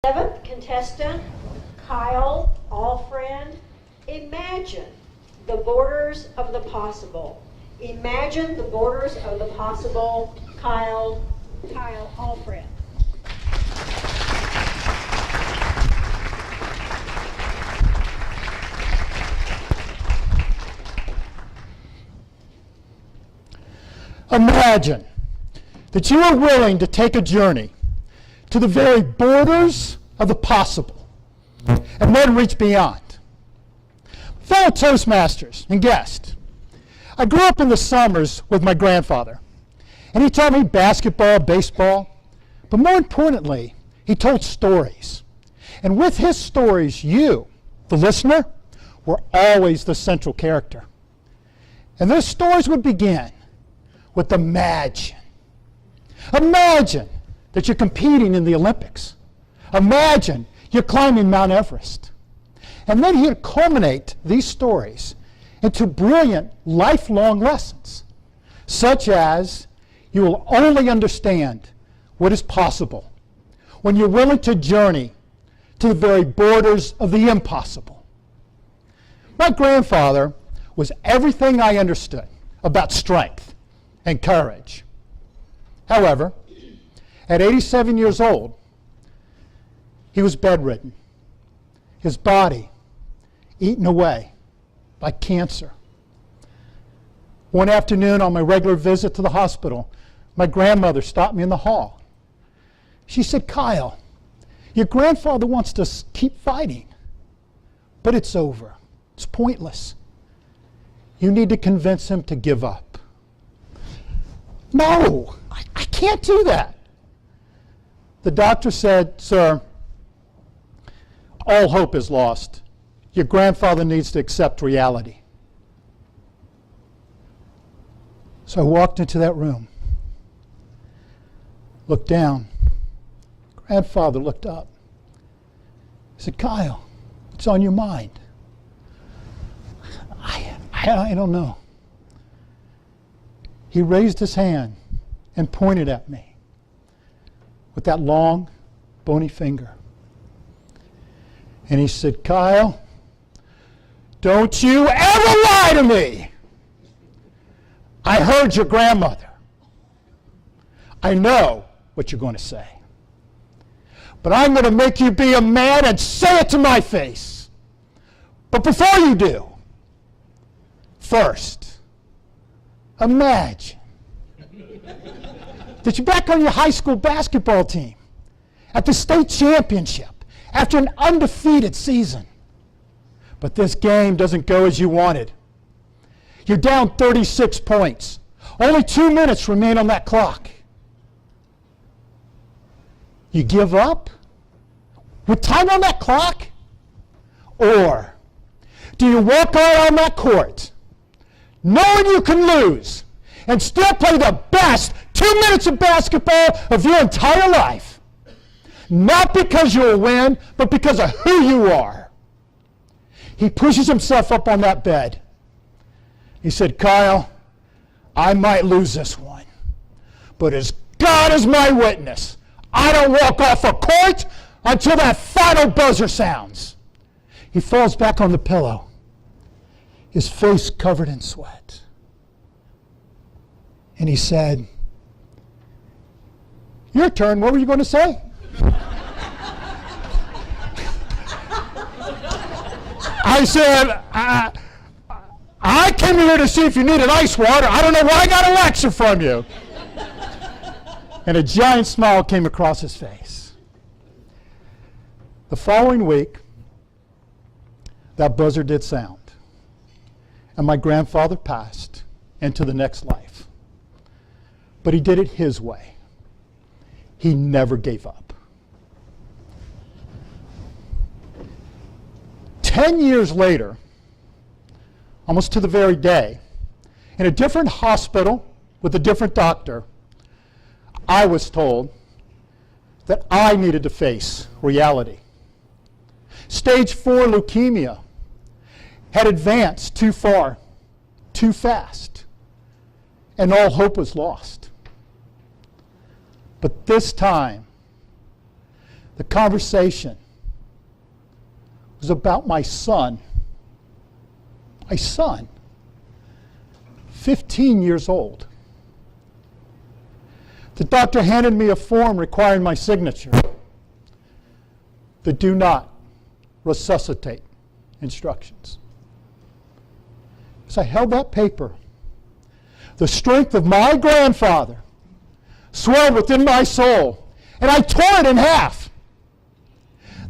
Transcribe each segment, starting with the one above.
Seventh contestant, Kyle Alfriend. Imagine the borders of the possible. Imagine the borders of the possible, Kyle Alfriend. Imagine that you are willing to take a journey to the very borders of the possible and then reach beyond. Fellow Toastmasters and guests, I grew up in the summers with my grandfather, and he taught me basketball, baseball, but more importantly, he told stories. And with his stories, you, the listener, were always the central character. And those stories would begin with imagine. Imagine that you're competing in the Olympics. Imagine you're climbing Mount Everest. And then he'd culminate these stories into brilliant lifelong lessons, such as you will only understand what is possible when you're willing to journey to the very borders of the impossible. My grandfather was everything I understood about strength and courage. However, at 87 years old, he was bedridden, his body eaten away by cancer. One afternoon on my regular visit to the hospital, my grandmother stopped me in the hall. She said, "Kyle, your grandfather wants to keep fighting, but it's over. It's pointless. You need to convince him to give up." No, I can't do that. The doctor said, "Sir, all hope is lost. Your grandfather needs to accept reality." So I walked into that room, looked down. Grandfather looked up. He said, "Kyle, what's on your mind?" I don't know. He raised his hand and pointed at me with that long, bony finger. And he said, "Kyle, don't you ever lie to me. I heard your grandmother. I know what you're going to say. But I'm going to make you be a man and say it to my face. But before you do, first, imagine that you're back on your high school basketball team at the state championship after an undefeated season. But this game doesn't go as you wanted. You're down 36 points. Only 2 minutes remain on that clock. You give up with time on that clock? Or do you walk out on that court knowing you can lose and still play the best 2 minutes of basketball of your entire life? Not because you'll win, but because of who you are. He pushes himself up on that bed. He said, "Kyle, I might lose this one, but as God is my witness, I don't walk off a court until that final buzzer sounds." He falls back on the pillow, his face covered in sweat. And he said, "Your turn. What were you going to say?" I said, I came here to see if you needed ice water. I don't know why I got a lecture from you." And a giant smile came across his face. The following week, that buzzer did sound, and my grandfather passed into the next life. But he did it his way. He never gave up. 10 years later, almost to the very day, in a different hospital with a different doctor, I was told that I needed to face reality. Stage 4 leukemia had advanced too far, too fast, and all hope was lost. But this time, The conversation was about my son. My son, 15 years old. The doctor handed me a form requiring my signature. The do not resuscitate instructions. As I held that paper, the strength of my grandfather swelled within my soul, and I tore it in half.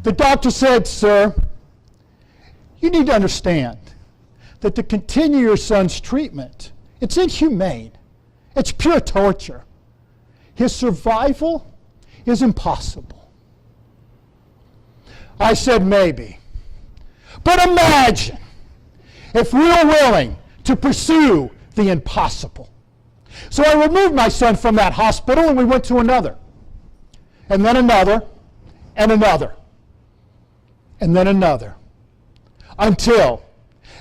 The doctor said, "Sir, you need to understand that to continue your son's treatment, it's inhumane. It's pure torture. His survival is impossible." I said, "Maybe. But imagine if we were willing to pursue the impossible." So I removed my son from that hospital and we went to another. And then another, and another, and then another. Until,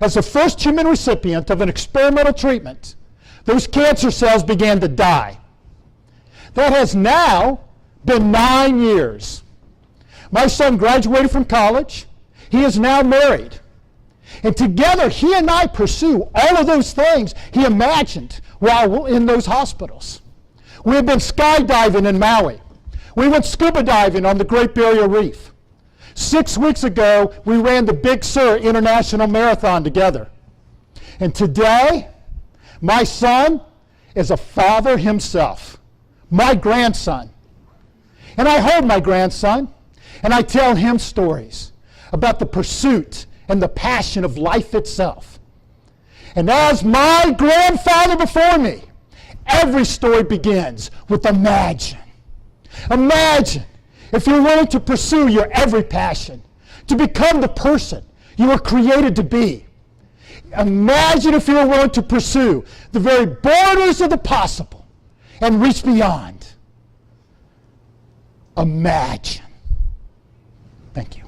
as the first human recipient of an experimental treatment, those cancer cells began to die. That has now been 9 years. My son graduated from college. He is now married. And together, he and I pursue all of those things he imagined while in those hospitals. We have been skydiving in Maui. We went scuba diving on the Great Barrier Reef. 6 weeks ago, we ran the Big Sur International Marathon together. And today, my son is a father himself, my grandson. And I hold my grandson, and I tell him stories about the pursuit and the passion of life itself. And as my grandfather before me, every story begins with imagine. Imagine if you're willing to pursue your every passion, to become the person you were created to be. Imagine if you were willing to pursue the very borders of the possible and reach beyond. Imagine. Thank you.